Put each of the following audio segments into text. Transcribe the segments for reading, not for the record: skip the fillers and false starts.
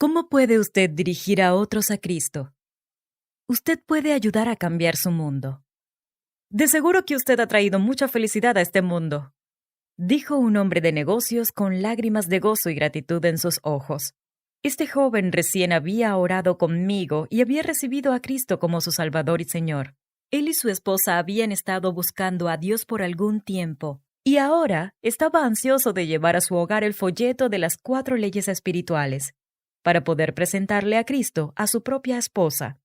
¿Cómo puede usted dirigir a otros a Cristo? Usted puede ayudar a cambiar su mundo. De seguro que usted ha traído mucha felicidad a este mundo, dijo un hombre de negocios con lágrimas de gozo y gratitud en sus ojos. Este joven recién había orado conmigo y había recibido a Cristo como su Salvador y Señor. Él y su esposa habían estado buscando a Dios por algún tiempo, y ahora estaba ansioso de llevar a su hogar el folleto de las 4 leyes espirituales, para poder presentarle a Cristo a su propia esposa.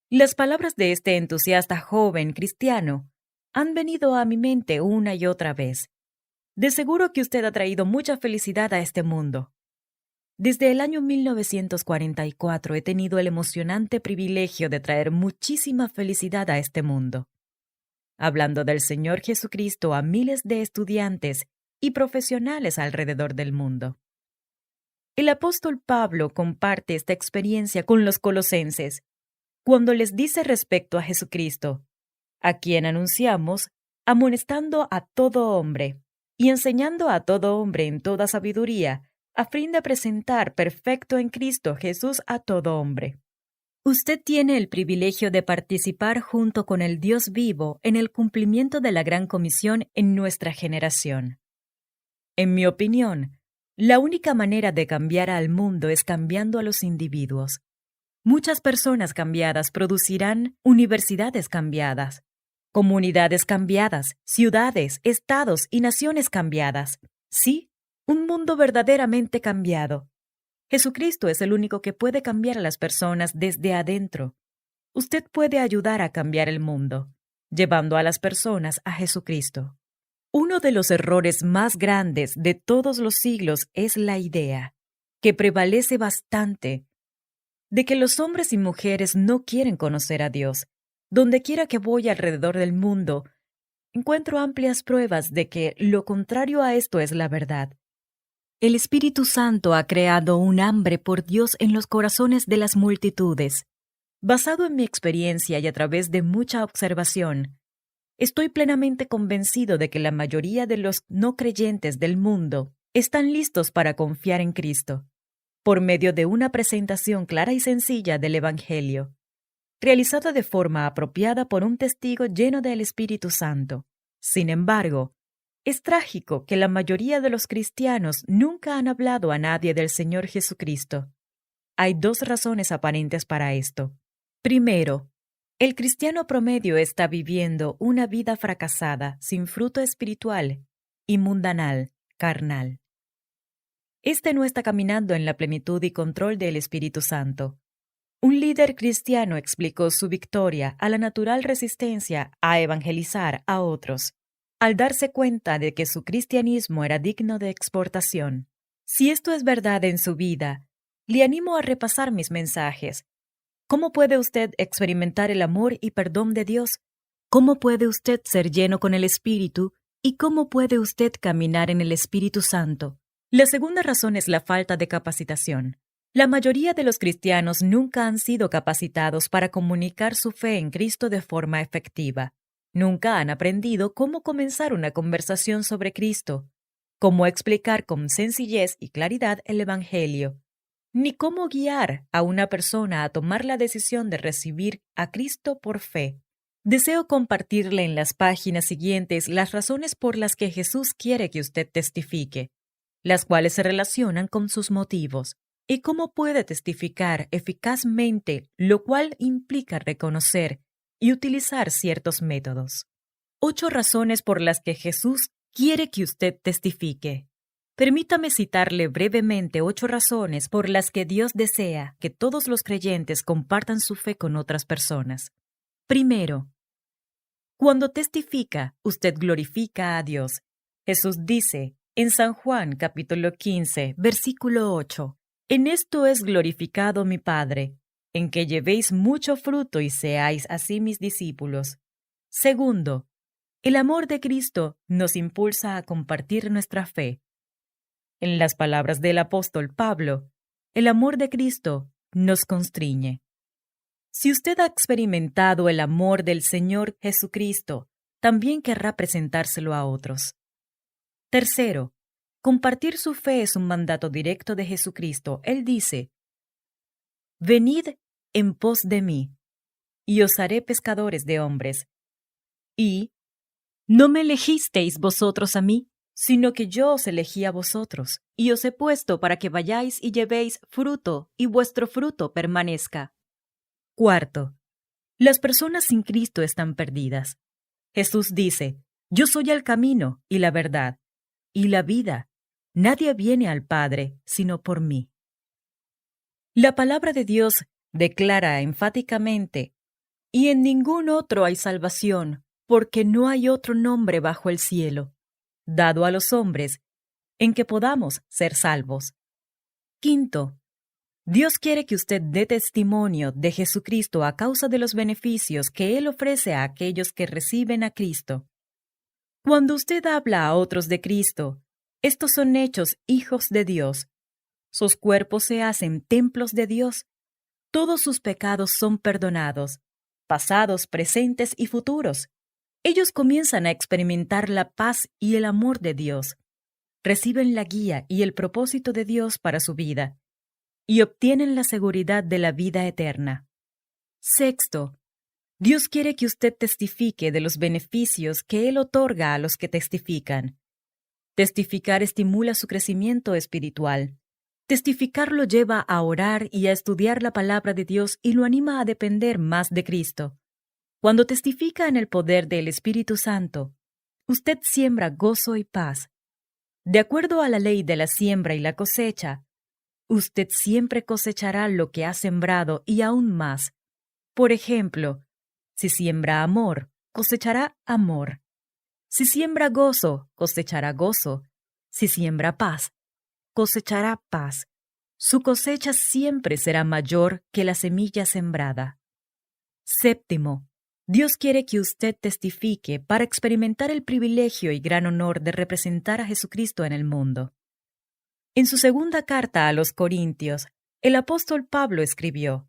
Las palabras de este entusiasta joven cristiano han venido a mi mente una y otra vez. De seguro que usted ha traído mucha felicidad a este mundo. Desde el año 1944 he tenido el emocionante privilegio de traer muchísima felicidad a este mundo, hablando del Señor Jesucristo a miles de estudiantes y profesionales alrededor del mundo. El apóstol Pablo comparte esta experiencia con los colosenses, cuando les dice respecto a Jesucristo, a quien anunciamos, amonestando a todo hombre y enseñando a todo hombre en toda sabiduría, a fin de presentar perfecto en Cristo Jesús a todo hombre. Usted tiene el privilegio de participar junto con el Dios vivo en el cumplimiento de la Gran Comisión en nuestra generación. En mi opinión, la única manera de cambiar al mundo es cambiando a los individuos. Muchas personas cambiadas producirán universidades cambiadas, comunidades cambiadas, ciudades, estados y naciones cambiadas. Sí, un mundo verdaderamente cambiado. Jesucristo es el único que puede cambiar a las personas desde adentro. Usted puede ayudar a cambiar el mundo, llevando a las personas a Jesucristo. Uno de los errores más grandes de todos los siglos es la idea, que prevalece bastante, de que los hombres y mujeres no quieren conocer a Dios. Donde quiera que voy alrededor del mundo, encuentro amplias pruebas de que lo contrario a esto es la verdad. El Espíritu Santo ha creado un hambre por Dios en los corazones de las multitudes. Basado en mi experiencia y a través de mucha observación, estoy plenamente convencido de que la mayoría de los no creyentes del mundo están listos para confiar en Cristo, por medio de una presentación clara y sencilla del Evangelio, realizada de forma apropiada por un testigo lleno del Espíritu Santo. Sin embargo, es trágico que la mayoría de los cristianos nunca han hablado a nadie del Señor Jesucristo. Hay 2 razones aparentes para esto. Primero, el cristiano promedio está viviendo una vida fracasada, sin fruto espiritual y mundanal, carnal. Este no está caminando en la plenitud y control del Espíritu Santo. Un líder cristiano explicó su victoria a la natural resistencia a evangelizar a otros, al darse cuenta de que su cristianismo era digno de exportación. Si esto es verdad en su vida, le animo a repasar mis mensajes. ¿Cómo puede usted experimentar el amor y perdón de Dios? ¿Cómo puede usted ser lleno con el Espíritu? ¿Y cómo puede usted caminar en el Espíritu Santo? La segunda razón es la falta de capacitación. La mayoría de los cristianos nunca han sido capacitados para comunicar su fe en Cristo de forma efectiva. Nunca han aprendido cómo comenzar una conversación sobre Cristo, cómo explicar con sencillez y claridad el Evangelio, ni cómo guiar a una persona a tomar la decisión de recibir a Cristo por fe. Deseo compartirle en las páginas siguientes las razones por las que Jesús quiere que usted testifique, las cuales se relacionan con sus motivos, y cómo puede testificar eficazmente, lo cual implica reconocer y utilizar ciertos métodos. 8 razones por las que Jesús quiere que usted testifique. Permítame citarle brevemente 8 razones por las que Dios desea que todos los creyentes compartan su fe con otras personas. Primero, cuando testifica, usted glorifica a Dios. Jesús dice en San Juan capítulo 15, versículo 8, «En esto es glorificado mi Padre, en que llevéis mucho fruto y seáis así mis discípulos». Segundo, el amor de Cristo nos impulsa a compartir nuestra fe. En las palabras del apóstol Pablo, el amor de Cristo nos constriñe. Si usted ha experimentado el amor del Señor Jesucristo, también querrá presentárselo a otros. Tercero, compartir su fe es un mandato directo de Jesucristo. Él dice, venid en pos de mí, y os haré pescadores de hombres. Y no me elegisteis vosotros a mí, sino que yo os elegí a vosotros, y os he puesto para que vayáis y llevéis fruto, y vuestro fruto permanezca. Cuarto, las personas sin Cristo están perdidas. Jesús dice, yo soy el camino y la verdad y la vida. Nadie viene al Padre sino por mí. La palabra de Dios declara enfáticamente, y en ningún otro hay salvación, porque no hay otro nombre bajo el cielo, dado a los hombres, en que podamos ser salvos. Quinto, Dios quiere que usted dé testimonio de Jesucristo a causa de los beneficios que Él ofrece a aquellos que reciben a Cristo. Cuando usted habla a otros de Cristo, estos son hechos hijos de Dios. Sus cuerpos se hacen templos de Dios. Todos sus pecados son perdonados, pasados, presentes y futuros. Ellos comienzan a experimentar la paz y el amor de Dios. Reciben la guía y el propósito de Dios para su vida y obtienen la seguridad de la vida eterna. Sexto, Dios quiere que usted testifique de los beneficios que Él otorga a los que testifican. Testificar estimula su crecimiento espiritual. Testificar lo lleva a orar y a estudiar la palabra de Dios y lo anima a depender más de Cristo. Cuando testifica en el poder del Espíritu Santo, usted siembra gozo y paz. De acuerdo a la ley de la siembra y la cosecha, usted siempre cosechará lo que ha sembrado y aún más. Por ejemplo, si siembra amor, cosechará amor. Si siembra gozo, cosechará gozo. Si siembra paz, cosechará paz. Su cosecha siempre será mayor que la semilla sembrada. Séptimo, Dios quiere que usted testifique para experimentar el privilegio y gran honor de representar a Jesucristo en el mundo. En su segunda carta a los Corintios, el apóstol Pablo escribió,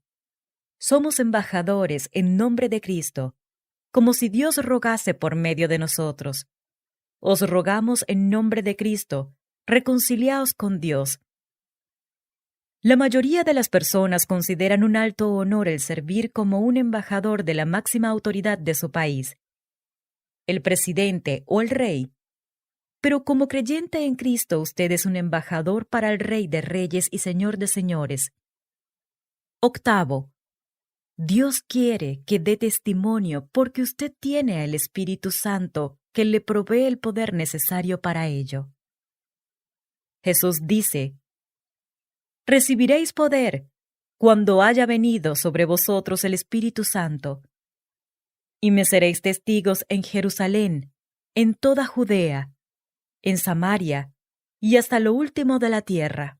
somos embajadores en nombre de Cristo, como si Dios rogase por medio de nosotros. Os rogamos en nombre de Cristo, reconciliaos con Dios. La mayoría de las personas consideran un alto honor el servir como un embajador de la máxima autoridad de su país, el presidente o el rey. Pero como creyente en Cristo, usted es un embajador para el Rey de Reyes y Señor de Señores. Octavo, Dios quiere que dé testimonio porque usted tiene el Espíritu Santo que le provee el poder necesario para ello. Jesús dice, recibiréis poder cuando haya venido sobre vosotros el Espíritu Santo, y me seréis testigos en Jerusalén, en toda Judea, en Samaria y hasta lo último de la tierra.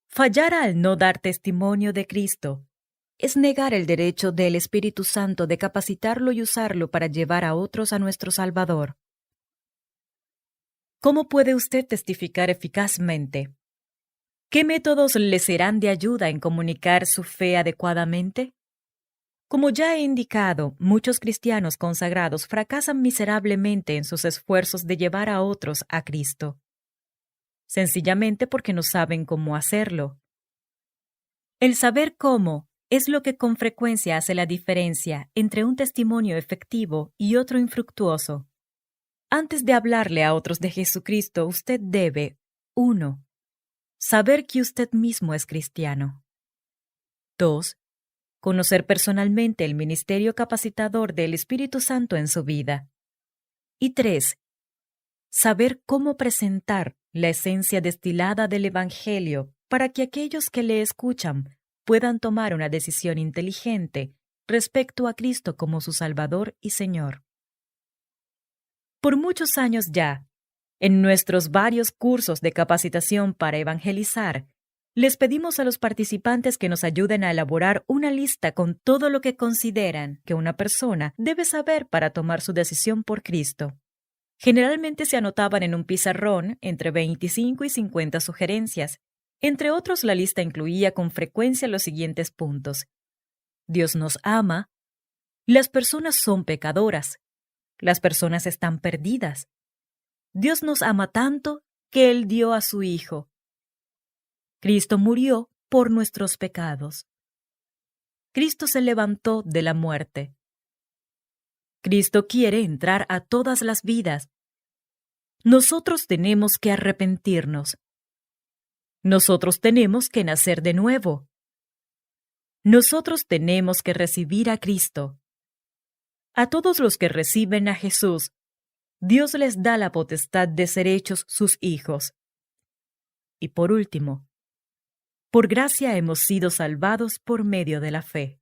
Fallar al no dar testimonio de Cristo es negar el derecho del Espíritu Santo de capacitarlo y usarlo para llevar a otros a nuestro Salvador. ¿Cómo puede usted testificar eficazmente? ¿Qué métodos le serán de ayuda en comunicar su fe adecuadamente? Como ya he indicado, muchos cristianos consagrados fracasan miserablemente en sus esfuerzos de llevar a otros a Cristo, sencillamente porque no saben cómo hacerlo. El saber cómo es lo que con frecuencia hace la diferencia entre un testimonio efectivo y otro infructuoso. Antes de hablarle a otros de Jesucristo, usted debe 1. Saber que usted mismo es cristiano. 2. Conocer personalmente el ministerio capacitador del Espíritu Santo en su vida. Y 3. Saber cómo presentar la esencia destilada del Evangelio para que aquellos que le escuchan puedan tomar una decisión inteligente respecto a Cristo como su Salvador y Señor. Por muchos años ya, en nuestros varios cursos de capacitación para evangelizar, les pedimos a los participantes que nos ayuden a elaborar una lista con todo lo que consideran que una persona debe saber para tomar su decisión por Cristo. Generalmente se anotaban en un pizarrón entre 25 y 50 sugerencias. Entre otros, la lista incluía con frecuencia los siguientes puntos. Dios nos ama. Las personas son pecadoras. Las personas están perdidas. Dios nos ama tanto que Él dio a su Hijo. Cristo murió por nuestros pecados. Cristo se levantó de la muerte. Cristo quiere entrar a todas las vidas. Nosotros tenemos que arrepentirnos. Nosotros tenemos que nacer de nuevo. Nosotros tenemos que recibir a Cristo. A todos los que reciben a Jesús, Dios les da la potestad de ser hechos sus hijos. Y por último, por gracia hemos sido salvados por medio de la fe.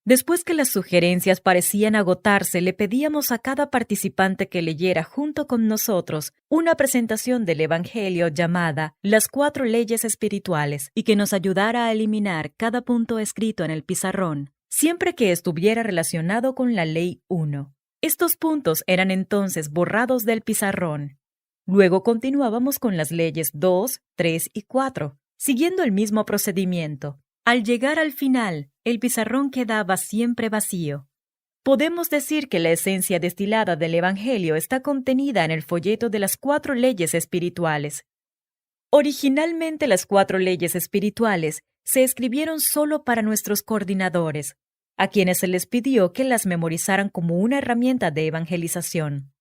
Después que las sugerencias parecían agotarse, le pedíamos a cada participante que leyera junto con nosotros una presentación del Evangelio llamada Las 4 leyes espirituales y que nos ayudara a eliminar cada punto escrito en el pizarrón, siempre que estuviera relacionado con la ley 1. Estos puntos eran entonces borrados del pizarrón. Luego continuábamos con las leyes 2, 3 y 4, siguiendo el mismo procedimiento. Al llegar al final, el pizarrón quedaba siempre vacío. Podemos decir que la esencia destilada del Evangelio está contenida en el folleto de las 4 leyes espirituales. Originalmente las 4 leyes espirituales se escribieron solo para nuestros coordinadores, a quienes se les pidió que las memorizaran como una herramienta de evangelización.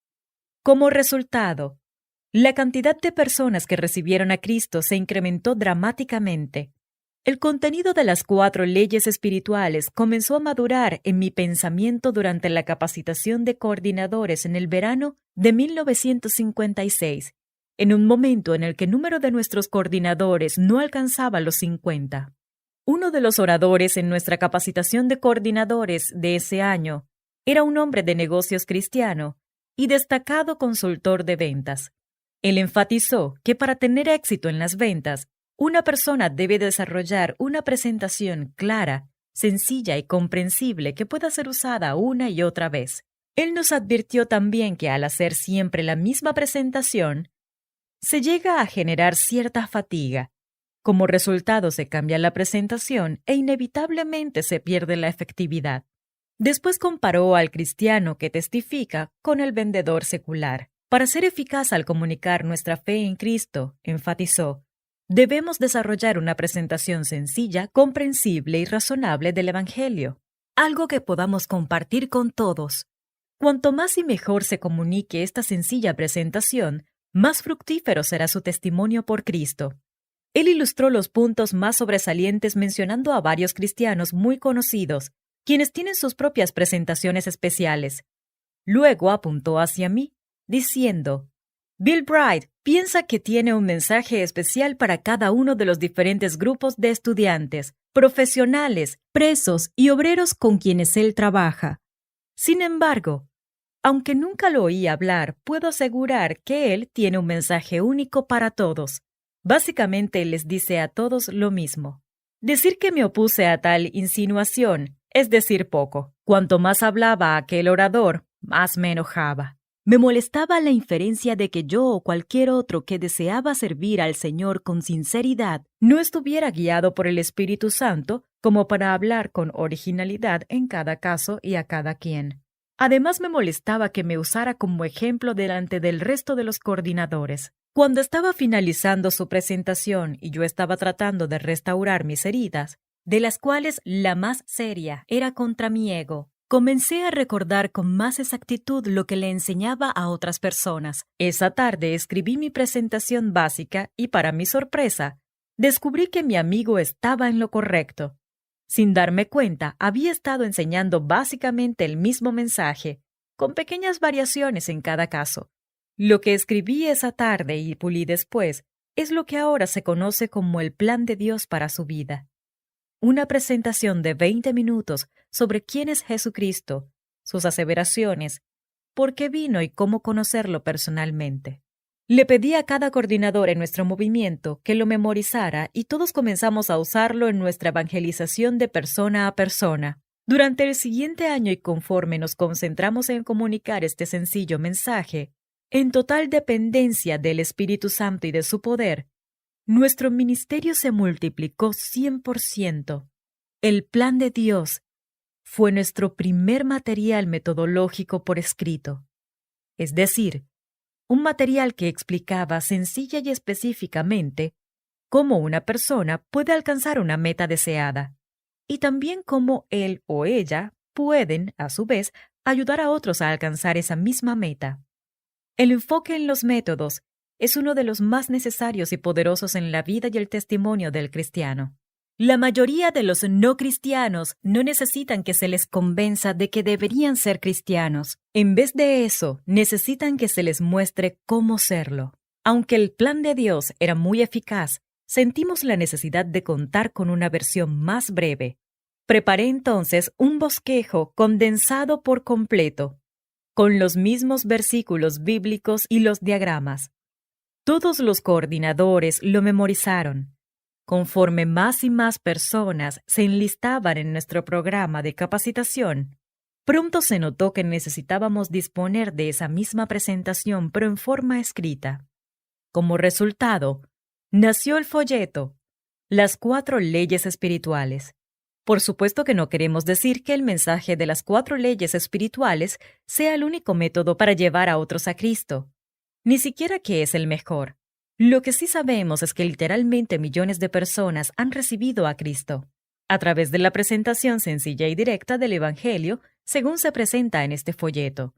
Como resultado, la cantidad de personas que recibieron a Cristo se incrementó dramáticamente. El contenido de las 4 leyes espirituales comenzó a madurar en mi pensamiento durante la capacitación de coordinadores en el verano de 1956, en un momento en el que el número de nuestros coordinadores no alcanzaba los 50. Uno de los oradores en nuestra capacitación de coordinadores de ese año era un hombre de negocios cristiano y destacado consultor de ventas. Él enfatizó que para tener éxito en las ventas, una persona debe desarrollar una presentación clara, sencilla y comprensible que pueda ser usada una y otra vez. Él nos advirtió también que al hacer siempre la misma presentación, se llega a generar cierta fatiga. Como resultado se cambia la presentación e inevitablemente se pierde la efectividad. Después comparó al cristiano que testifica con el vendedor secular. Para ser eficaz al comunicar nuestra fe en Cristo, enfatizó, debemos desarrollar una presentación sencilla, comprensible y razonable del Evangelio, algo que podamos compartir con todos. Cuanto más y mejor se comunique esta sencilla presentación, más fructífero será su testimonio por Cristo. Él ilustró los puntos más sobresalientes mencionando a varios cristianos muy conocidos, quienes tienen sus propias presentaciones especiales. Luego apuntó hacia mí, diciendo, Bill Bright piensa que tiene un mensaje especial para cada uno de los diferentes grupos de estudiantes, profesionales, presos y obreros con quienes él trabaja. Sin embargo, aunque nunca lo oí hablar, puedo asegurar que él tiene un mensaje único para todos. Básicamente les dice a todos lo mismo. Decir que me opuse a tal insinuación es decir poco. Cuanto más hablaba aquel orador, más me enojaba. Me molestaba la inferencia de que yo o cualquier otro que deseaba servir al Señor con sinceridad no estuviera guiado por el Espíritu Santo como para hablar con originalidad en cada caso y a cada quien. Además me molestaba que me usara como ejemplo delante del resto de los coordinadores. Cuando estaba finalizando su presentación y yo estaba tratando de restaurar mis heridas, de las cuales la más seria era contra mi ego, comencé a recordar con más exactitud lo que le enseñaba a otras personas. Esa tarde escribí mi presentación básica y, para mi sorpresa, descubrí que mi amigo estaba en lo correcto. Sin darme cuenta, había estado enseñando básicamente el mismo mensaje, con pequeñas variaciones en cada caso. Lo que escribí esa tarde y pulí después es lo que ahora se conoce como el plan de Dios para su vida. Una presentación de 20 minutos sobre quién es Jesucristo, sus aseveraciones, por qué vino y cómo conocerlo personalmente. Le pedí a cada coordinador en nuestro movimiento que lo memorizara y todos comenzamos a usarlo en nuestra evangelización de persona a persona. Durante el siguiente año y conforme nos concentramos en comunicar este sencillo mensaje, en total dependencia del Espíritu Santo y de su poder, nuestro ministerio se multiplicó 100%. El plan de Dios fue nuestro primer material metodológico por escrito, es decir, un material que explicaba sencilla y específicamente cómo una persona puede alcanzar una meta deseada. y también cómo él o ella pueden, a su vez, ayudar a otros a alcanzar esa misma meta. El enfoque en los métodos es uno de los más necesarios y poderosos en la vida y el testimonio del cristiano. La mayoría de los no cristianos no necesitan que se les convenza de que deberían ser cristianos. En vez de eso, necesitan que se les muestre cómo serlo. Aunque el plan de Dios era muy eficaz, sentimos la necesidad de contar con una versión más breve. Preparé entonces un bosquejo condensado por completo, con los mismos versículos bíblicos y los diagramas. Todos los coordinadores lo memorizaron. Conforme más y más personas se enlistaban en nuestro programa de capacitación, pronto se notó que necesitábamos disponer de esa misma presentación, pero en forma escrita. Como resultado, nació el folleto, Las 4 leyes espirituales. Por supuesto que no queremos decir que el mensaje de las 4 leyes espirituales sea el único método para llevar a otros a Cristo, ni siquiera que es el mejor. Lo que sí sabemos es que literalmente millones de personas han recibido a Cristo a través de la presentación sencilla y directa del Evangelio, según se presenta en este folleto.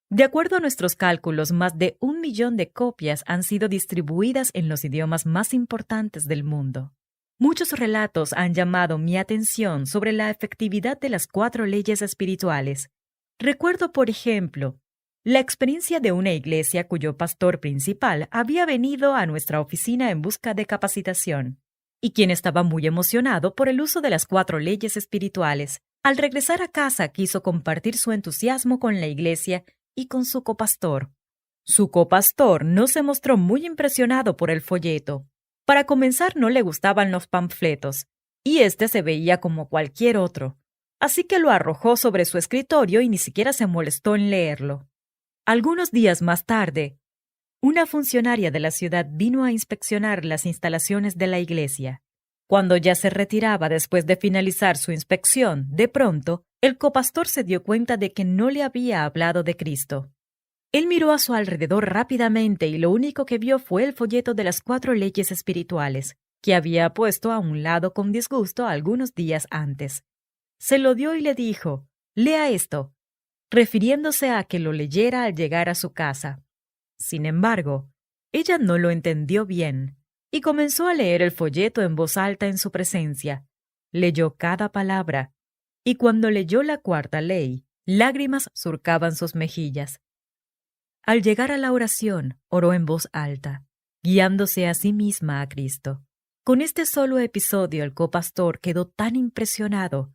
De acuerdo a nuestros cálculos, más de 1 millón de copias han sido distribuidas en los idiomas más importantes del mundo. Muchos relatos han llamado mi atención sobre la efectividad de las 4 leyes espirituales. Recuerdo, por ejemplo, la experiencia de una iglesia cuyo pastor principal había venido a nuestra oficina en busca de capacitación, y quien estaba muy emocionado por el uso de las 4 leyes espirituales. Al regresar a casa quiso compartir su entusiasmo con la iglesia y con su copastor. Su copastor no se mostró muy impresionado por el folleto. Para comenzar, no le gustaban los panfletos, y este se veía como cualquier otro, así que lo arrojó sobre su escritorio y ni siquiera se molestó en leerlo. Algunos días más tarde, una funcionaria de la ciudad vino a inspeccionar las instalaciones de la iglesia. Cuando ya se retiraba después de finalizar su inspección, de pronto, el copastor se dio cuenta de que no le había hablado de Cristo. Él miró a su alrededor rápidamente y lo único que vio fue el folleto de las 4 leyes espirituales, que había puesto a un lado con disgusto algunos días antes. Se lo dio y le dijo: «Lea esto», refiriéndose a que lo leyera al llegar a su casa. Sin embargo, ella no lo entendió bien y comenzó a leer el folleto en voz alta en su presencia. Leyó cada palabra, y cuando leyó la 4ª ley, lágrimas surcaban sus mejillas. Al llegar a la oración, oró en voz alta, guiándose a sí misma a Cristo. Con este solo episodio, el copastor quedó tan impresionado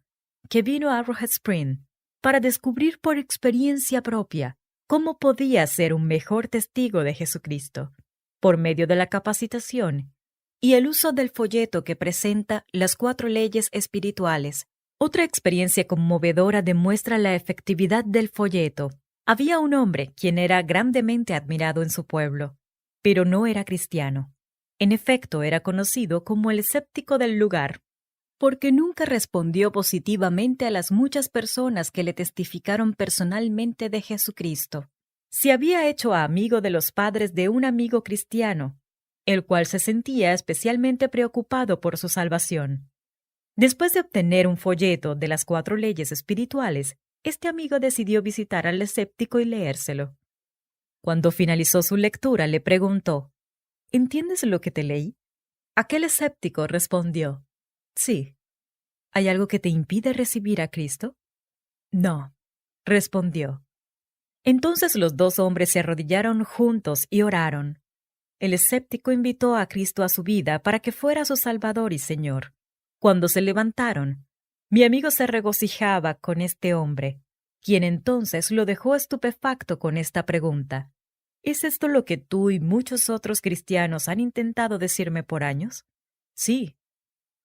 que vino a Arrowhead Spring para descubrir por experiencia propia cómo podía ser un mejor testigo de Jesucristo, por medio de la capacitación y el uso del folleto que presenta las 4 leyes espirituales. Otra experiencia conmovedora demuestra la efectividad del folleto. Había un hombre quien era grandemente admirado en su pueblo, pero no era cristiano. En efecto, era conocido como el escéptico del lugar, porque nunca respondió positivamente a las muchas personas que le testificaron personalmente de Jesucristo. Se había hecho amigo de los padres de un amigo cristiano, el cual se sentía especialmente preocupado por su salvación. Después de obtener un folleto de las 4 leyes espirituales, este amigo decidió visitar al escéptico y leérselo. Cuando finalizó su lectura, le preguntó: «¿Entiendes lo que te leí?». Aquel escéptico respondió: «Sí». «¿Hay algo que te impide recibir a Cristo?». «No», respondió. Entonces los 2 hombres se arrodillaron juntos y oraron. El escéptico invitó a Cristo a su vida para que fuera su Salvador y Señor. Cuando se levantaron, mi amigo se regocijaba con este hombre, quien entonces lo dejó estupefacto con esta pregunta: «¿Es esto lo que tú y muchos otros cristianos han intentado decirme por años?». «Sí».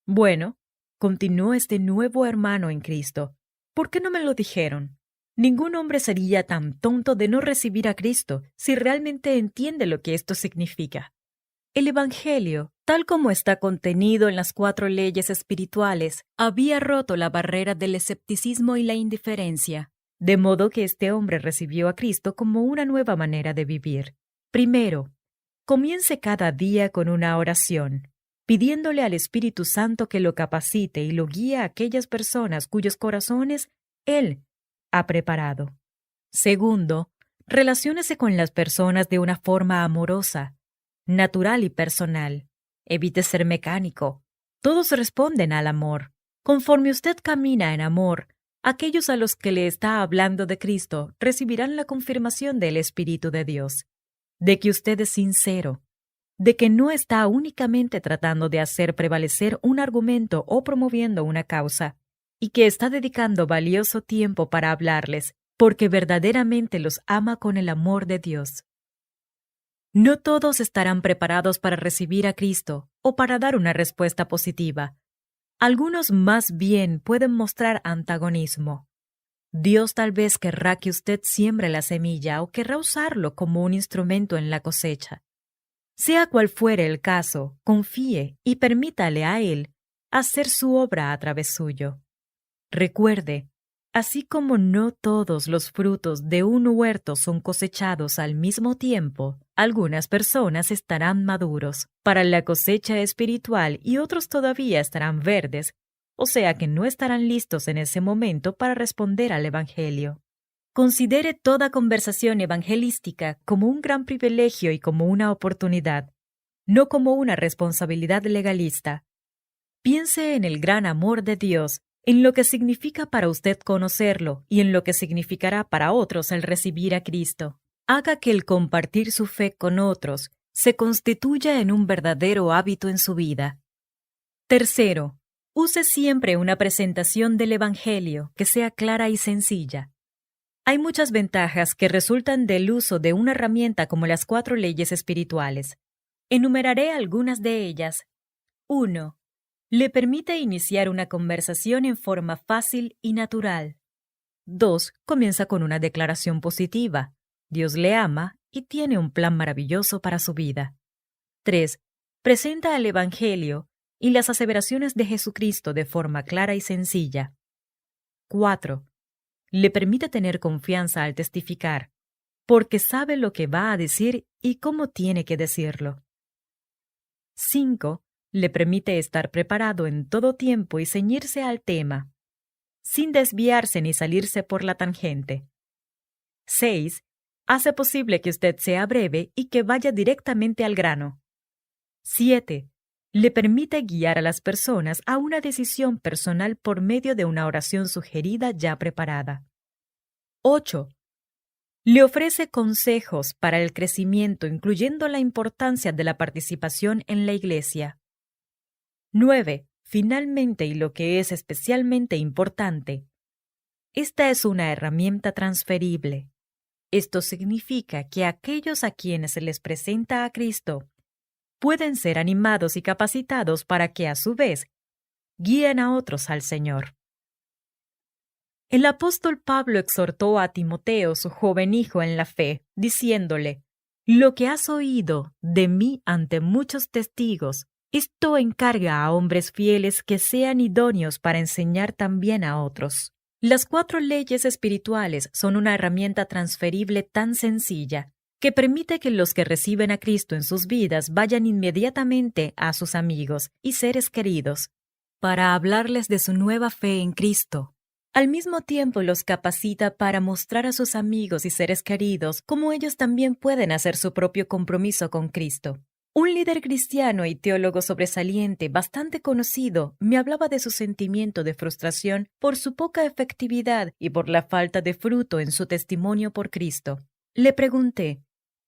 «Bueno», continuó este nuevo hermano en Cristo, «¿por qué no me lo dijeron? Ningún hombre sería tan tonto de no recibir a Cristo si realmente entiende lo que esto significa». El Evangelio, tal como está contenido en las 4 leyes espirituales, había roto la barrera del escepticismo y la indiferencia, de modo que este hombre recibió a Cristo como una nueva manera de vivir. Primero, comience cada día con una oración, pidiéndole al Espíritu Santo que lo capacite y lo guíe a aquellas personas cuyos corazones Él ha preparado. Segundo, relaciónese con las personas de una forma amorosa, natural y personal. Evite ser mecánico. Todos responden al amor. Conforme usted camina en amor, aquellos a los que le está hablando de Cristo recibirán la confirmación del Espíritu de Dios, de que usted es sincero, de que no está únicamente tratando de hacer prevalecer un argumento o promoviendo una causa, y que está dedicando valioso tiempo para hablarles, porque verdaderamente los ama con el amor de Dios. No todos estarán preparados para recibir a Cristo o para dar una respuesta positiva. Algunos más bien pueden mostrar antagonismo. Dios tal vez querrá que usted siembre la semilla o querrá usarlo como un instrumento en la cosecha. Sea cual fuere el caso, confíe y permítale a Él hacer su obra a través suyo. Recuerde, así como no todos los frutos de un huerto son cosechados al mismo tiempo, algunas personas estarán maduros para la cosecha espiritual y otros todavía estarán verdes, o sea que no estarán listos en ese momento para responder al Evangelio. Considere toda conversación evangelística como un gran privilegio y como una oportunidad, no como una responsabilidad legalista. Piense en el gran amor de Dios, en lo que significa para usted conocerlo y en lo que significará para otros el recibir a Cristo. Haga que el compartir su fe con otros se constituya en un verdadero hábito en su vida. Tercero, use siempre una presentación del Evangelio que sea clara y sencilla. Hay muchas ventajas que resultan del uso de una herramienta como las 4 leyes espirituales. Enumeraré algunas de ellas. 1. Le permite iniciar una conversación en forma fácil y natural. 2. Comienza con una declaración positiva. Dios le ama y tiene un plan maravilloso para su vida. 3. Presenta el Evangelio y las aseveraciones de Jesucristo de forma clara y sencilla. 4. Le permite tener confianza al testificar, porque sabe lo que va a decir y cómo tiene que decirlo. 5. Le permite estar preparado en todo tiempo y ceñirse al tema, sin desviarse ni salirse por la tangente. 6. Hace posible que usted sea breve y que vaya directamente al grano. 7. Le permite guiar a las personas a una decisión personal por medio de una oración sugerida ya preparada. 8. Le ofrece consejos para el crecimiento, incluyendo la importancia de la participación en la iglesia. 9. Finalmente, y lo que es especialmente importante, esta es una herramienta transferible. Esto significa que aquellos a quienes se les presenta a Cristo pueden ser animados y capacitados para que, a su vez, guíen a otros al Señor. El apóstol Pablo exhortó a Timoteo, su joven hijo en la fe, diciéndole: «Lo que has oído de mí ante muchos testigos, esto encarga a hombres fieles que sean idóneos para enseñar también a otros». Las 4 leyes espirituales son una herramienta transferible tan sencilla que permite que los que reciben a Cristo en sus vidas vayan inmediatamente a sus amigos y seres queridos para hablarles de su nueva fe en Cristo. Al mismo tiempo los capacita para mostrar a sus amigos y seres queridos cómo ellos también pueden hacer su propio compromiso con Cristo. Un líder cristiano y teólogo sobresaliente bastante conocido me hablaba de su sentimiento de frustración por su poca efectividad y por la falta de fruto en su testimonio por Cristo. Le pregunté: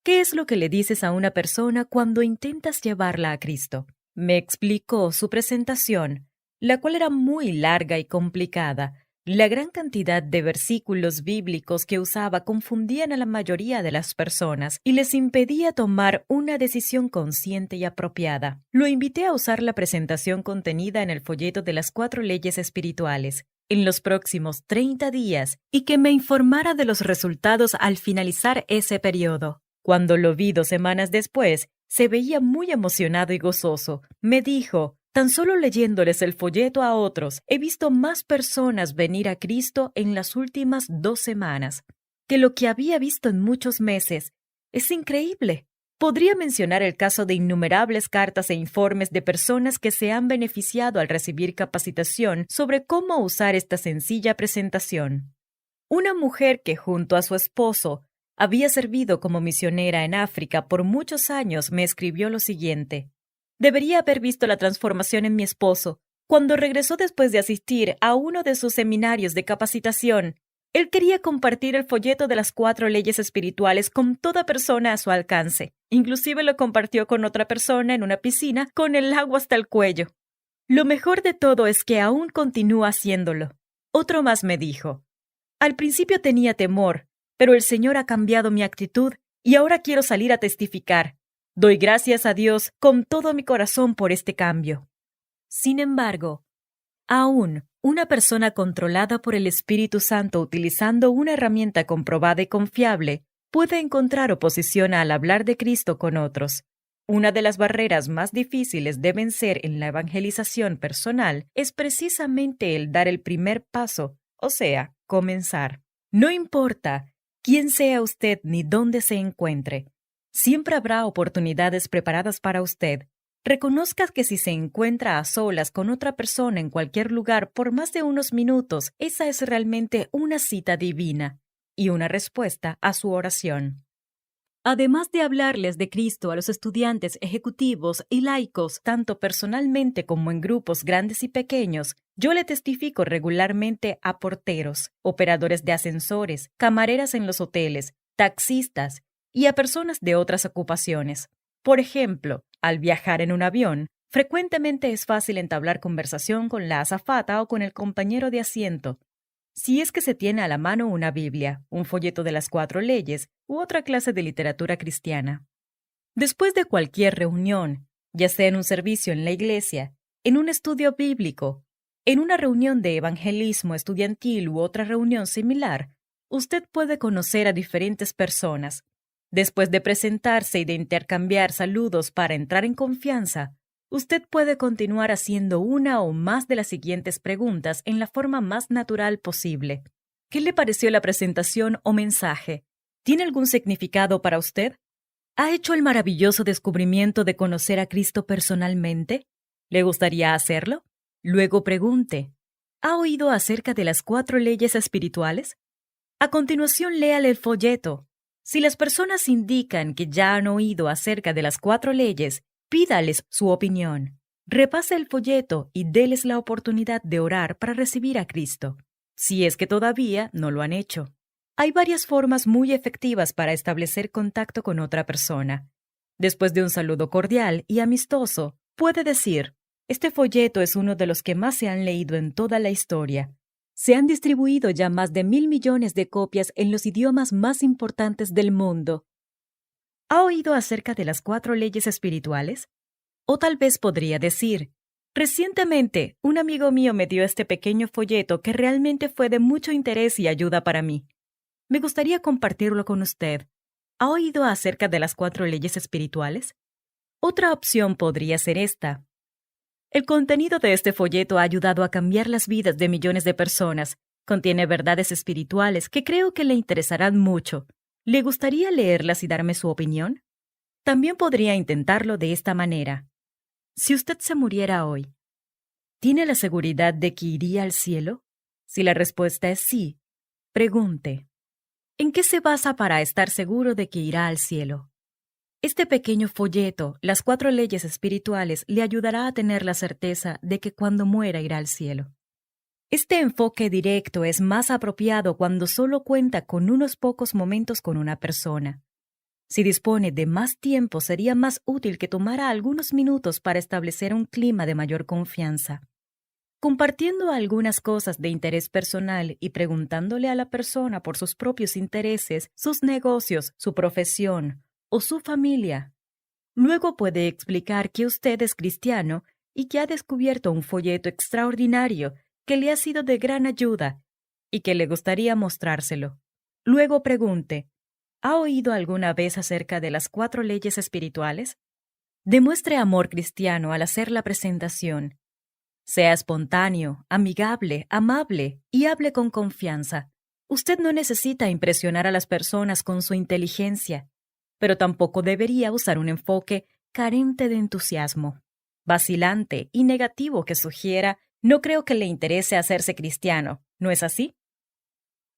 «¿Qué es lo que le dices a una persona cuando intentas llevarla a Cristo?». Me explicó su presentación, la cual era muy larga y complicada. La gran cantidad de versículos bíblicos que usaba confundían a la mayoría de las personas y les impedía tomar una decisión consciente y apropiada. Lo invité a usar la presentación contenida en el folleto de las 4 leyes espirituales en los próximos 30 días y que me informara de los resultados al finalizar ese periodo. Cuando lo vi 2 semanas después, se veía muy emocionado y gozoso. Me dijo: «Tan solo leyéndoles el folleto a otros, he visto más personas venir a Cristo en las últimas 2 semanas que lo que había visto en muchos meses. Es increíble». Podría mencionar el caso de innumerables cartas e informes de personas que se han beneficiado al recibir capacitación sobre cómo usar esta sencilla presentación. Una mujer que junto a su esposo había servido como misionera en África por muchos años me escribió lo siguiente: debería haber visto la transformación en mi esposo cuando regresó después de asistir a uno de sus seminarios de capacitación. Él quería compartir el folleto de las 4 leyes espirituales con toda persona a su alcance. Inclusive lo compartió con otra persona en una piscina con el agua hasta el cuello. Lo mejor de todo es que aún continúa haciéndolo. Otro más me dijo: al principio tenía temor, pero el Señor ha cambiado mi actitud y ahora quiero salir a testificar. Doy gracias a Dios con todo mi corazón por este cambio. Sin embargo, aún una persona controlada por el Espíritu Santo utilizando una herramienta comprobada y confiable puede encontrar oposición al hablar de Cristo con otros. Una de las barreras más difíciles de vencer en la evangelización personal es precisamente el dar el primer paso, o sea, comenzar. No importa quién sea usted ni dónde se encuentre, siempre habrá oportunidades preparadas para usted. Reconozca que si se encuentra a solas con otra persona en cualquier lugar por más de unos minutos, esa es realmente una cita divina y una respuesta a su oración. Además de hablarles de Cristo a los estudiantes, ejecutivos y laicos, tanto personalmente como en grupos grandes y pequeños, yo le testifico regularmente a porteros, operadores de ascensores, camareras en los hoteles, taxistas y a personas de otras ocupaciones. Por ejemplo, al viajar en un avión, frecuentemente es fácil entablar conversación con la azafata o con el compañero de asiento. Si es que se tiene a la mano una Biblia, un folleto de las 4 leyes u otra clase de literatura cristiana. Después de cualquier reunión, ya sea en un servicio en la iglesia, en un estudio bíblico, en una reunión de evangelismo estudiantil u otra reunión similar, usted puede conocer a diferentes personas. Después de presentarse y de intercambiar saludos para entrar en confianza, usted puede continuar haciendo una o más de las siguientes preguntas en la forma más natural posible. ¿Qué le pareció la presentación o mensaje? ¿Tiene algún significado para usted? ¿Ha hecho el maravilloso descubrimiento de conocer a Cristo personalmente? ¿Le gustaría hacerlo? Luego pregunte: ¿ha oído acerca de las 4 leyes espirituales? A continuación, léale el folleto. Si las personas indican que ya han oído acerca de las 4 leyes, pídales su opinión. Repase el folleto y déles la oportunidad de orar para recibir a Cristo, si es que todavía no lo han hecho. Hay varias formas muy efectivas para establecer contacto con otra persona. Después de un saludo cordial y amistoso, puede decir: este folleto es uno de los que más se han leído en toda la historia. Se han distribuido ya más de 1.000 millones de copias en los idiomas más importantes del mundo. ¿Ha oído acerca de las 4 leyes espirituales? O tal vez podría decir: recientemente, un amigo mío me dio este pequeño folleto que realmente fue de mucho interés y ayuda para mí. Me gustaría compartirlo con usted. ¿Ha oído acerca de las 4 leyes espirituales? Otra opción podría ser esta: el contenido de este folleto ha ayudado a cambiar las vidas de millones de personas. Contiene verdades espirituales que creo que le interesarán mucho. ¿Le gustaría leerlas y darme su opinión? También podría intentarlo de esta manera: si usted se muriera hoy, ¿tiene la seguridad de que iría al cielo? Si la respuesta es sí, pregunte: ¿en qué se basa para estar seguro de que irá al cielo? Este pequeño folleto, las 4 leyes espirituales, le ayudará a tener la certeza de que cuando muera irá al cielo. Este enfoque directo es más apropiado cuando solo cuenta con unos pocos momentos con una persona. Si dispone de más tiempo, sería más útil que tomara algunos minutos para establecer un clima de mayor confianza. Compartiendo algunas cosas de interés personal y preguntándole a la persona por sus propios intereses, sus negocios, su profesión o su familia. Luego puede explicar que usted es cristiano y que ha descubierto un folleto extraordinario que le ha sido de gran ayuda y que le gustaría mostrárselo. Luego pregunte: ¿ha oído alguna vez acerca de las 4 leyes espirituales? Demuestre amor cristiano al hacer la presentación. Sea espontáneo, amigable, amable y hable con confianza. Usted no necesita impresionar a las personas con su inteligencia. pero tampoco debería usar un enfoque carente de entusiasmo, vacilante y negativo que sugiera no creo que le interese hacerse cristiano, ¿no es así?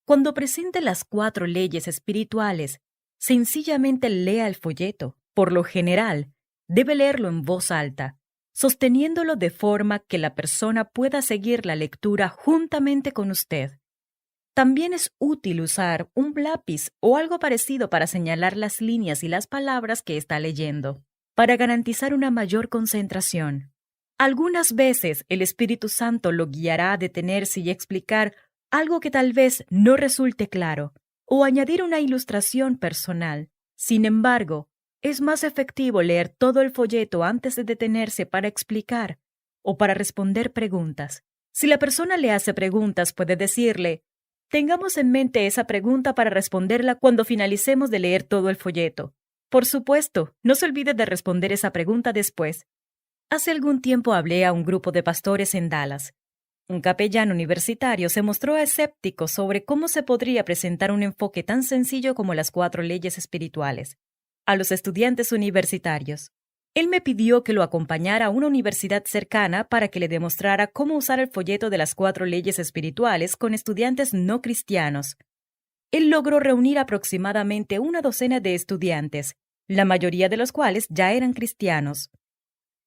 Cuando presente las 4 leyes espirituales, sencillamente lea el folleto. Por lo general, debe leerlo en voz alta, sosteniéndolo de forma que la persona pueda seguir la lectura juntamente con usted. También es útil usar un lápiz o algo parecido para señalar las líneas y las palabras que está leyendo, para garantizar una mayor concentración. Algunas veces el Espíritu Santo lo guiará a detenerse y explicar algo que tal vez no resulte claro, o añadir una ilustración personal. Sin embargo, es más efectivo leer todo el folleto antes de detenerse para explicar o para responder preguntas. Si la persona le hace preguntas, puede decirle: tengamos en mente esa pregunta para responderla cuando finalicemos de leer todo el folleto. Por supuesto, no se olvide de responder esa pregunta después. Hace algún tiempo hablé a un grupo de pastores en Dallas. Un capellán universitario se mostró escéptico sobre cómo se podría presentar un enfoque tan sencillo como las 4 leyes espirituales a los estudiantes universitarios. Él me pidió que lo acompañara a una universidad cercana para que le demostrara cómo usar el folleto de las 4 leyes espirituales con estudiantes no cristianos. Él logró reunir aproximadamente una docena de estudiantes, la mayoría de los cuales ya eran cristianos.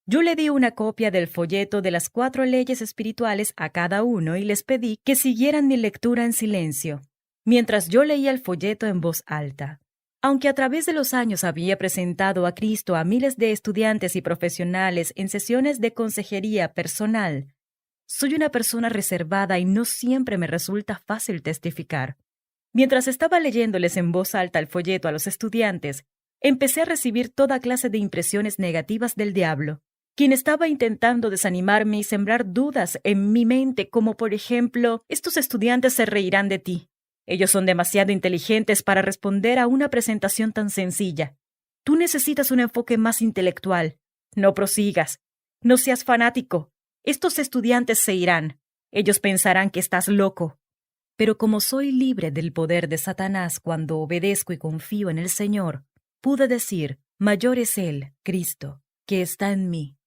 Yo le di una copia del folleto de las 4 leyes espirituales a cada uno y les pedí que siguieran mi lectura en silencio, mientras yo leía el folleto en voz alta. Aunque a través de los años había presentado a Cristo a miles de estudiantes y profesionales en sesiones de consejería personal, soy una persona reservada y no siempre me resulta fácil testificar. Mientras estaba leyéndoles en voz alta el folleto a los estudiantes, empecé a recibir toda clase de impresiones negativas del diablo, quien estaba intentando desanimarme y sembrar dudas en mi mente, como por ejemplo: estos estudiantes se reirán de ti. Ellos son demasiado inteligentes para responder a una presentación tan sencilla. Tú necesitas un enfoque más intelectual. No prosigas. No seas fanático. Estos estudiantes se irán. Ellos pensarán que estás loco. Pero como soy libre del poder de Satanás cuando obedezco y confío en el Señor, pude decir: mayor es Él, Cristo, que está en mí,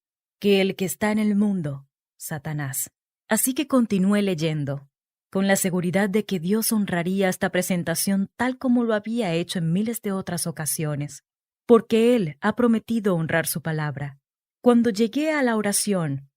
que el que está en el mundo, Satanás. Así que continué leyendo, con la seguridad de que Dios honraría esta presentación tal como lo había hecho en miles de otras ocasiones, porque Él ha prometido honrar su palabra. Cuando llegué a la oración,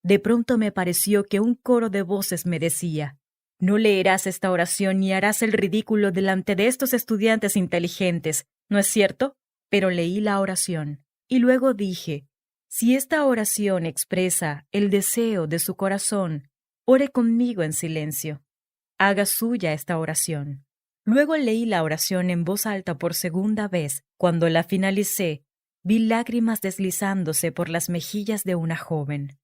de pronto me pareció que un coro de voces me decía: no leerás esta oración ni harás el ridículo delante de estos estudiantes inteligentes, ¿no es cierto? Pero leí la oración, y luego dije: si esta oración expresa el deseo de su corazón, ore conmigo en silencio. Haga suya esta oración. Luego leí la oración en voz alta por segunda vez. Cuando la finalicé, vi lágrimas deslizándose por las mejillas de una joven.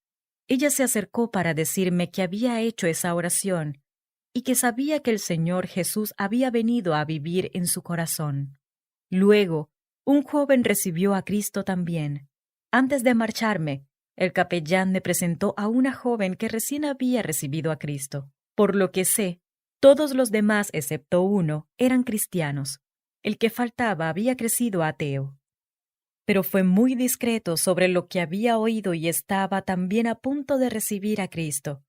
Ella se acercó para decirme que había hecho esa oración y que sabía que el Señor Jesús había venido a vivir en su corazón. Luego, un joven recibió a Cristo también. Antes de marcharme, el capellán me presentó a una joven que recién había recibido a Cristo. Por lo que sé, todos los demás, excepto uno, eran cristianos. El que faltaba había crecido ateo. Pero fue muy discreto sobre lo que había oído y estaba también a punto de recibir a Cristo.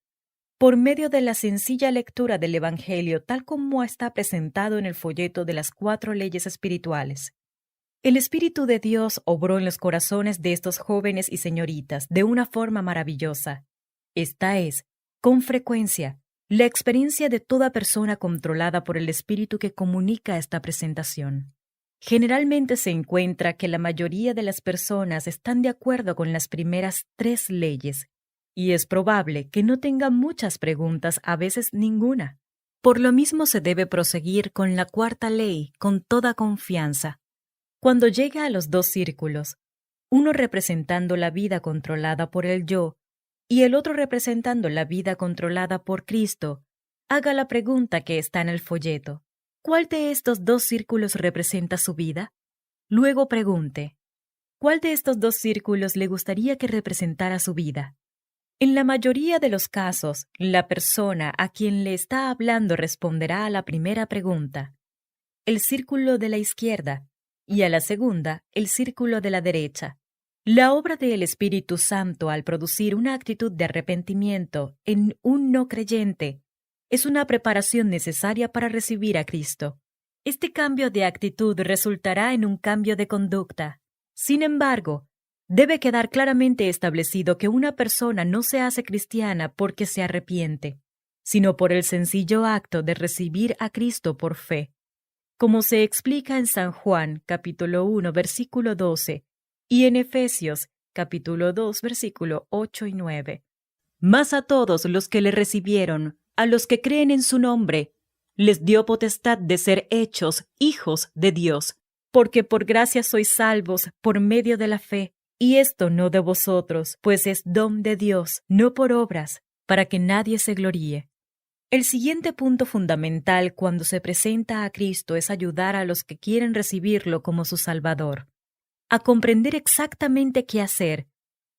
Por medio de la sencilla lectura del Evangelio tal como está presentado en el folleto de las 4 leyes espirituales, el Espíritu de Dios obró en los corazones de estos jóvenes y señoritas de una forma maravillosa. Esta es, con frecuencia, la experiencia de toda persona controlada por el Espíritu que comunica esta presentación. Generalmente se encuentra que la mayoría de las personas están de acuerdo con las primeras 3 leyes, y es probable que no tenga muchas preguntas, a veces ninguna. Por lo mismo se debe proseguir con la 4ª ley con toda confianza. Cuando llega a los 2 círculos, uno representando la vida controlada por el yo y el otro representando la vida controlada por Cristo, haga la pregunta que está en el folleto: ¿cuál de estos 2 círculos representa su vida? Luego pregunte: ¿cuál de estos 2 círculos le gustaría que representara su vida? En la mayoría de los casos, la persona a quien le está hablando responderá a la primera pregunta. El círculo de la izquierda y a la segunda el círculo de la derecha. La obra del Espíritu Santo al producir una actitud de arrepentimiento en un no creyente es una preparación necesaria para recibir a Cristo. Este cambio de actitud resultará en un cambio de conducta. Sin embargo, debe quedar claramente establecido que una persona no se hace cristiana porque se arrepiente, sino por el sencillo acto de recibir a Cristo por fe, como se explica en San Juan, capítulo 1, versículo 12, y en Efesios, capítulo 2, versículo 8 y 9. Mas a todos los que le recibieron, a los que creen en su nombre, les dio potestad de ser hechos hijos de Dios, porque por gracia sois salvos por medio de la fe, y esto no de vosotros, pues es don de Dios, no por obras, para que nadie se gloríe. El siguiente punto fundamental cuando se presenta a Cristo es ayudar a los que quieren recibirlo como su Salvador a comprender exactamente qué hacer.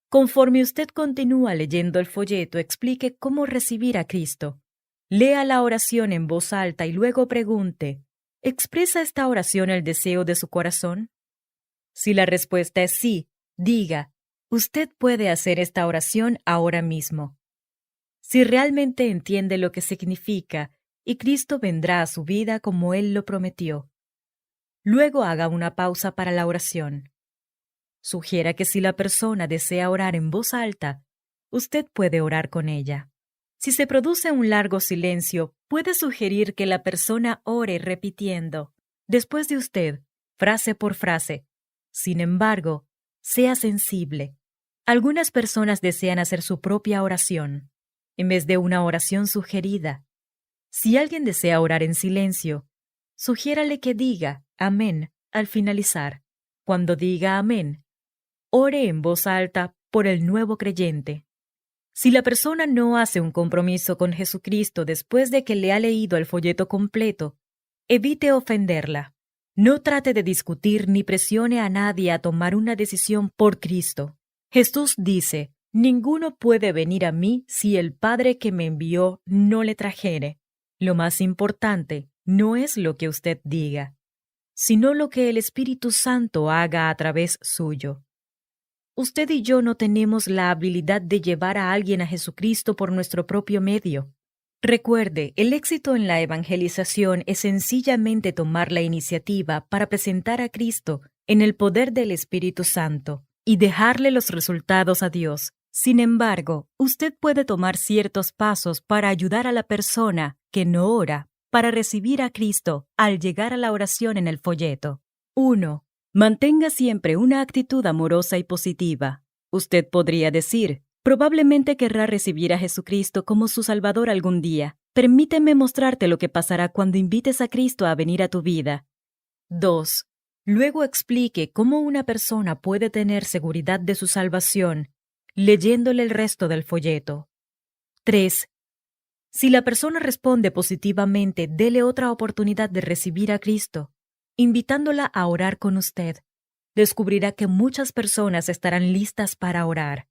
Conforme usted continúa leyendo el folleto, explique cómo recibir a Cristo. Lea la oración en voz alta y luego pregunte, ¿expresa esta oración el deseo de su corazón? Si la respuesta es sí, diga, usted puede hacer esta oración ahora mismo. Si realmente entiende lo que significa, y Cristo vendrá a su vida como Él lo prometió. Luego haga una pausa para la oración. Sugiera que si la persona desea orar en voz alta, usted puede orar con ella. Si se produce un largo silencio, puede sugerir que la persona ore repitiendo, después de usted, frase por frase. Sin embargo, sea sensible. Algunas personas desean hacer su propia oración, en vez de una oración sugerida. Si alguien desea orar en silencio, sugiérale que diga amén al finalizar. Cuando diga amén, ore en voz alta por el nuevo creyente. Si la persona no hace un compromiso con Jesucristo después de que le ha leído el folleto completo, evite ofenderla. No trate de discutir ni presione a nadie a tomar una decisión por Cristo. Jesús dice, ninguno puede venir a mí si el Padre que me envió no le trajere. Lo más importante no es lo que usted diga, sino lo que el Espíritu Santo haga a través suyo. Usted y yo no tenemos la habilidad de llevar a alguien a Jesucristo por nuestro propio medio. Recuerde, el éxito en la evangelización es sencillamente tomar la iniciativa para presentar a Cristo en el poder del Espíritu Santo y dejarle los resultados a Dios. Sin embargo, usted puede tomar ciertos pasos para ayudar a la persona que no ora para recibir a Cristo al llegar a la oración en el folleto. 1. Mantenga siempre una actitud amorosa y positiva. Usted podría decir, probablemente querrá recibir a Jesucristo como su Salvador algún día. Permíteme mostrarte lo que pasará cuando invites a Cristo a venir a tu vida. 2. Luego explique cómo una persona puede tener seguridad de su salvación, leyéndole el resto del folleto. 3. Si la persona responde positivamente, dele otra oportunidad de recibir a Cristo, invitándola a orar con usted. Descubrirá que muchas personas estarán listas para orar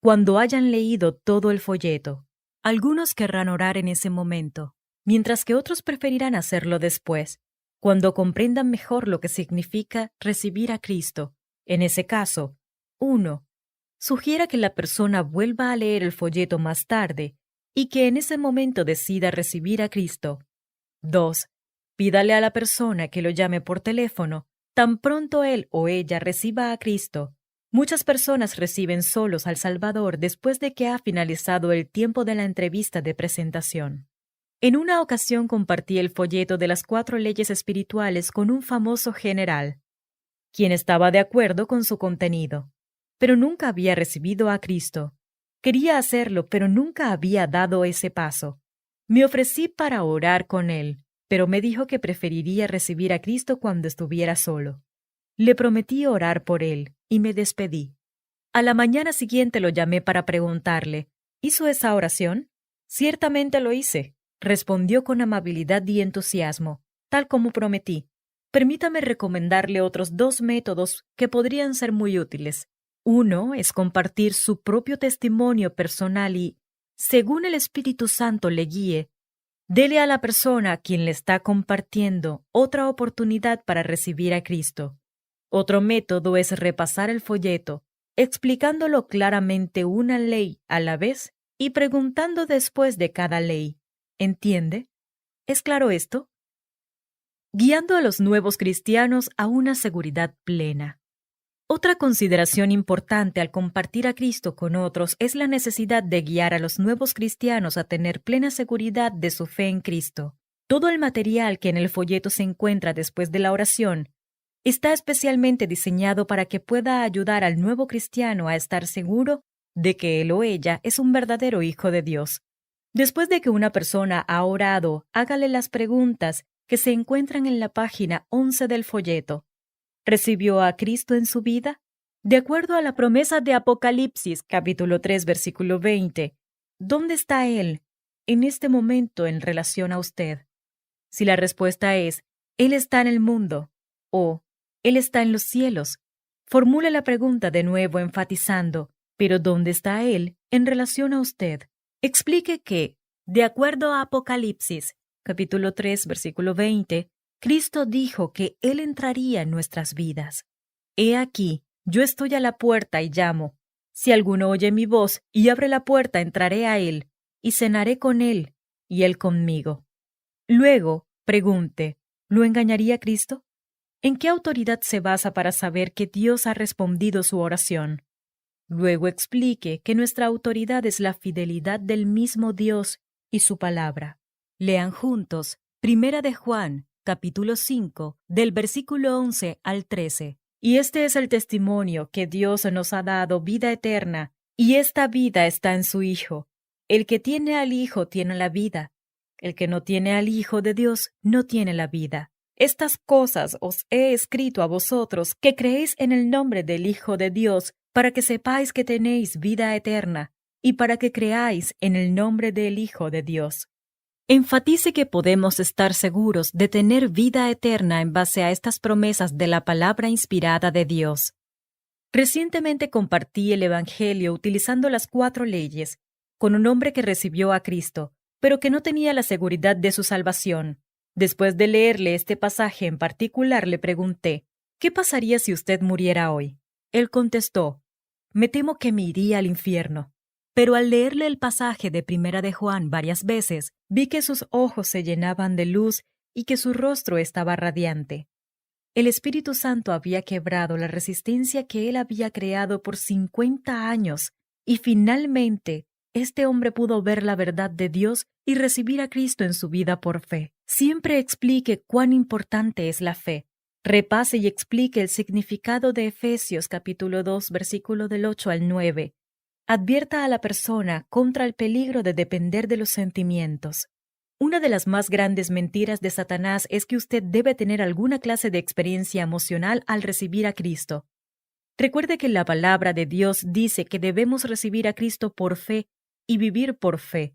cuando hayan leído todo el folleto. Algunos querrán orar en ese momento, mientras que otros preferirán hacerlo después, cuando comprendan mejor lo que significa recibir a Cristo. En ese caso, 1. Sugiera que la persona vuelva a leer el folleto más tarde y que en ese momento decida recibir a Cristo. 2. Pídale a la persona que lo llame por teléfono tan pronto él o ella reciba a Cristo. Muchas personas reciben solos al Salvador después de que ha finalizado el tiempo de la entrevista de presentación. En una ocasión compartí el folleto de las 4 leyes espirituales con un famoso general, quien estaba de acuerdo con su contenido, pero nunca había recibido a Cristo. Quería hacerlo, pero nunca había dado ese paso. Me ofrecí para orar con él, pero me dijo que preferiría recibir a Cristo cuando estuviera solo. Le prometí orar por él y me despedí. A la mañana siguiente lo llamé para preguntarle, ¿hizo esa oración? Ciertamente lo hice, respondió con amabilidad y entusiasmo, tal como prometí. Permítame recomendarle otros 2 métodos que podrían ser muy útiles. Uno es compartir su propio testimonio personal y, según el Espíritu Santo le guíe, dele a la persona a quien le está compartiendo otra oportunidad para recibir a Cristo. Otro método es repasar el folleto, explicándolo claramente una ley a la vez y preguntando después de cada ley. ¿Entiende? ¿Es claro esto? Guiando a los nuevos cristianos a una seguridad plena. Otra consideración importante al compartir a Cristo con otros es la necesidad de guiar a los nuevos cristianos a tener plena seguridad de su fe en Cristo. Todo el material que en el folleto se encuentra después de la oración está especialmente diseñado para que pueda ayudar al nuevo cristiano a estar seguro de que él o ella es un verdadero hijo de Dios. Después de que una persona ha orado, hágale las preguntas que se encuentran en la página 11 del folleto. ¿Recibió a Cristo en su vida? De acuerdo a la promesa de Apocalipsis, capítulo 3, versículo 20, ¿dónde está Él en este momento en relación a usted? Si la respuesta es, Él está en el mundo, o Él está en los cielos, formule la pregunta de nuevo enfatizando, ¿pero dónde está Él en relación a usted? Explique que, de acuerdo a Apocalipsis, capítulo 3, versículo 20, Cristo dijo que Él entraría en nuestras vidas. He aquí, yo estoy a la puerta y llamo. Si alguno oye mi voz y abre la puerta, entraré a Él, y cenaré con Él, y Él conmigo. Luego, pregunte, ¿lo engañaría Cristo? ¿En qué autoridad se basa para saber que Dios ha respondido su oración? Luego explique que nuestra autoridad es la fidelidad del mismo Dios y su palabra. Lean juntos Primera de Juan, capítulo 5, del versículo 11 al 13. Y este es el testimonio que Dios nos ha dado vida eterna, y esta vida está en su Hijo. El que tiene al Hijo tiene la vida. El que no tiene al Hijo de Dios no tiene la vida. Estas cosas os he escrito a vosotros que creéis en el nombre del Hijo de Dios, para que sepáis que tenéis vida eterna, y para que creáis en el nombre del Hijo de Dios. Enfatice que podemos estar seguros de tener vida eterna en base a estas promesas de la palabra inspirada de Dios. Recientemente compartí el Evangelio utilizando las 4 leyes, con un hombre que recibió a Cristo, pero que no tenía la seguridad de su salvación. Después de leerle este pasaje en particular, le pregunté, ¿qué pasaría si usted muriera hoy? Él contestó, me temo que me iría al infierno. Pero al leerle el pasaje de Primera de Juan varias veces, vi que sus ojos se llenaban de luz y que su rostro estaba radiante. El Espíritu Santo había quebrado la resistencia que él había creado por 50 años, y finalmente este hombre pudo ver la verdad de Dios y recibir a Cristo en su vida por fe. Siempre explique cuán importante es la fe. Repase y explique el significado de Efesios capítulo 2, versículo del 8 al 9. Advierta a la persona contra el peligro de depender de los sentimientos. Una de las más grandes mentiras de Satanás es que usted debe tener alguna clase de experiencia emocional al recibir a Cristo. Recuerde que la palabra de Dios dice que debemos recibir a Cristo por fe y vivir por fe.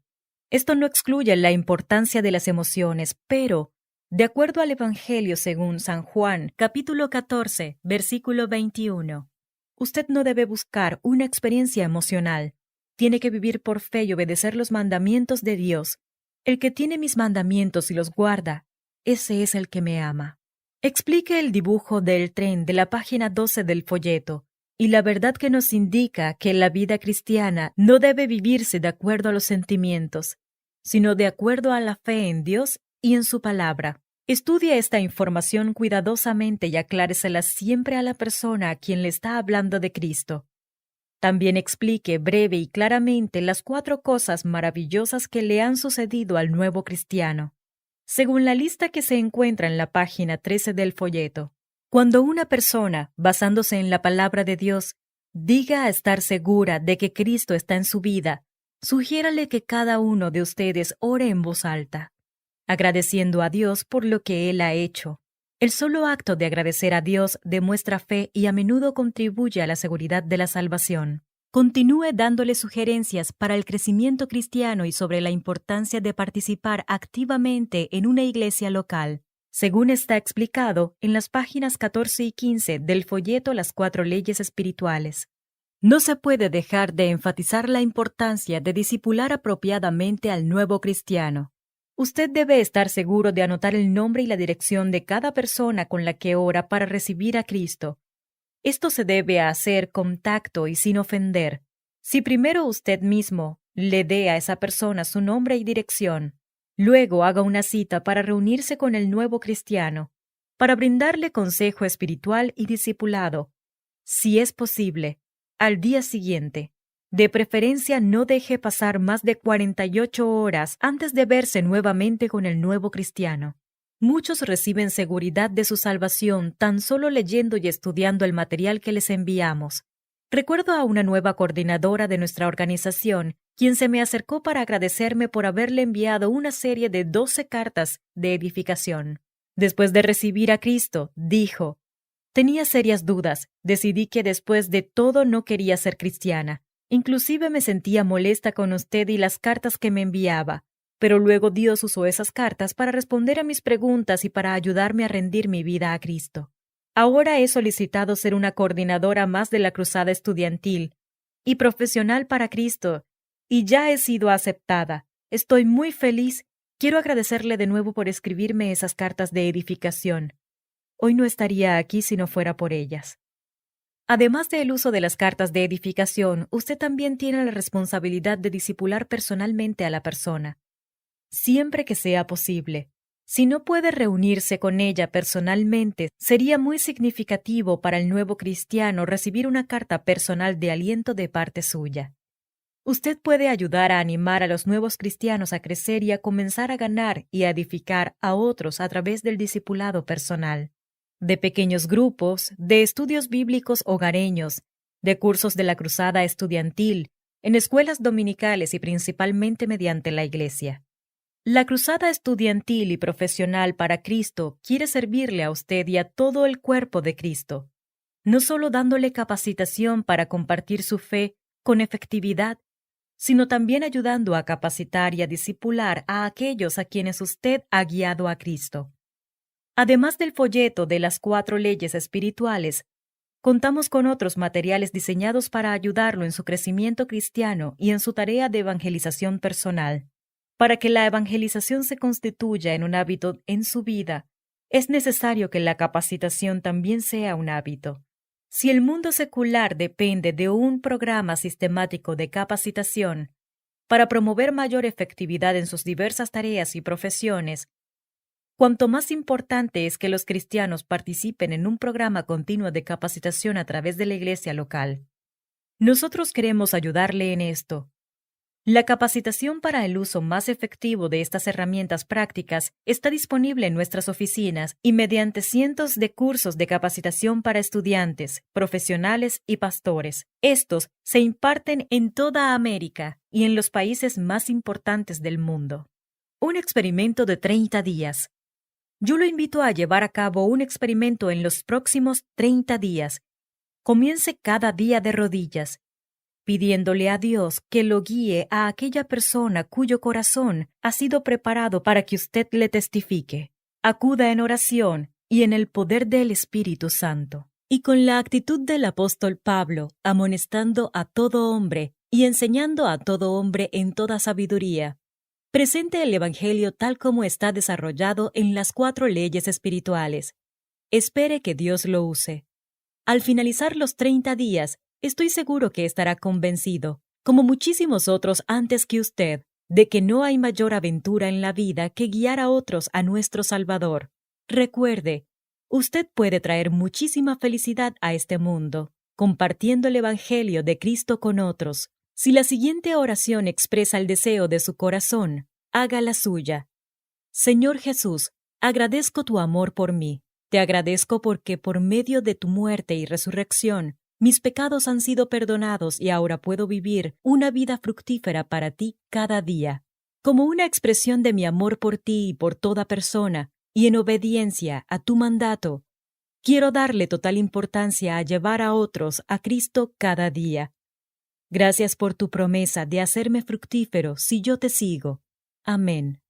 Esto no excluye la importancia de las emociones, pero, de acuerdo al Evangelio según San Juan, capítulo 14, versículo 21, usted no debe buscar una experiencia emocional. Tiene que vivir por fe y obedecer los mandamientos de Dios. El que tiene mis mandamientos y los guarda, ese es el que me ama. Explique el dibujo del tren de la página 12 del folleto, y la verdad que nos indica que la vida cristiana no debe vivirse de acuerdo a los sentimientos, sino de acuerdo a la fe en Dios y en su palabra. Estudie esta información cuidadosamente y acláresela siempre a la persona a quien le está hablando de Cristo. También explique breve y claramente las 4 cosas maravillosas que le han sucedido al nuevo cristiano. Según la lista que se encuentra en la página 13 del folleto, cuando una persona, basándose en la palabra de Dios, diga a estar segura de que Cristo está en su vida, sugiérale que cada uno de ustedes ore en voz alta, agradeciendo a Dios por lo que Él ha hecho. El solo acto de agradecer a Dios demuestra fe y a menudo contribuye a la seguridad de la salvación. Continúe dándole sugerencias para el crecimiento cristiano y sobre la importancia de participar activamente en una iglesia local, según está explicado en las páginas 14 y 15 del folleto Las 4 leyes espirituales. No se puede dejar de enfatizar la importancia de discipular apropiadamente al nuevo cristiano. Usted debe estar seguro de anotar el nombre y la dirección de cada persona con la que ora para recibir a Cristo, Esto se debe hacer con tacto y sin ofender. Si primero usted mismo le dé a esa persona su nombre y dirección, luego haga una cita para reunirse con el nuevo cristiano, para brindarle consejo espiritual y discipulado. Si es posible, al día siguiente. De preferencia, no deje pasar más de 48 horas antes de verse nuevamente con el nuevo cristiano. Muchos reciben seguridad de su salvación tan solo leyendo y estudiando el material que les enviamos. Recuerdo a una nueva coordinadora de nuestra organización, quien se me acercó para agradecerme por haberle enviado una serie de 12 cartas de edificación. Después de recibir a Cristo, dijo: tenía serias dudas, decidí que después de todo no quería ser cristiana. Inclusive me sentía molesta con usted y las cartas que me enviaba, pero luego Dios usó esas cartas para responder a mis preguntas y para ayudarme a rendir mi vida a Cristo. Ahora he solicitado ser una coordinadora más de la cruzada estudiantil y profesional para Cristo, y ya he sido aceptada. Estoy muy feliz. Quiero agradecerle de nuevo por escribirme esas cartas de edificación. Hoy no estaría aquí si no fuera por ellas. Además del uso de las cartas de edificación, usted también tiene la responsabilidad de discipular personalmente a la persona, siempre que sea posible. Si no puede reunirse con ella personalmente, sería muy significativo para el nuevo cristiano recibir una carta personal de aliento de parte suya. Usted puede ayudar a animar a los nuevos cristianos a crecer y a comenzar a ganar y a edificar a otros a través del discipulado personal, de pequeños grupos, de estudios bíblicos hogareños, de cursos de la cruzada estudiantil, en escuelas dominicales y principalmente mediante la Iglesia. La cruzada estudiantil y profesional para Cristo quiere servirle a usted y a todo el cuerpo de Cristo, no solo dándole capacitación para compartir su fe con efectividad, sino también ayudando a capacitar y a discipular a aquellos a quienes usted ha guiado a Cristo. Además del folleto de las 4 leyes espirituales, contamos con otros materiales diseñados para ayudarlo en su crecimiento cristiano y en su tarea de evangelización personal. Para que la evangelización se constituya en un hábito en su vida, es necesario que la capacitación también sea un hábito. Si el mundo secular depende de un programa sistemático de capacitación para promover mayor efectividad en sus diversas tareas y profesiones, cuanto más importante es que los cristianos participen en un programa continuo de capacitación a través de la iglesia local. Nosotros queremos ayudarle en esto. La capacitación para el uso más efectivo de estas herramientas prácticas está disponible en nuestras oficinas y mediante cientos de cursos de capacitación para estudiantes, profesionales y pastores. Estos se imparten en toda América y en los países más importantes del mundo. Un experimento de 30 días. Yo lo invito a llevar a cabo un experimento en los próximos 30 días. Comience cada día de rodillas, pidiéndole a Dios que lo guíe a aquella persona cuyo corazón ha sido preparado para que usted le testifique. Acuda en oración y en el poder del Espíritu Santo. Y con la actitud del apóstol Pablo, amonestando a todo hombre y enseñando a todo hombre en toda sabiduría, presente el Evangelio tal como está desarrollado en las 4 leyes espirituales. Espere que Dios lo use. Al finalizar los 30 días, estoy seguro que estará convencido, como muchísimos otros antes que usted, de que no hay mayor aventura en la vida que guiar a otros a nuestro Salvador. Recuerde, usted puede traer muchísima felicidad a este mundo, compartiendo el Evangelio de Cristo con otros. Si la siguiente oración expresa el deseo de su corazón, haga la suya. Señor Jesús, agradezco tu amor por mí. Te agradezco porque por medio de tu muerte y resurrección, mis pecados han sido perdonados y ahora puedo vivir una vida fructífera para ti cada día. Como una expresión de mi amor por ti y por toda persona, y en obediencia a tu mandato, quiero darle total importancia a llevar a otros a Cristo cada día. Gracias por tu promesa de hacerme fructífero si yo te sigo. Amén.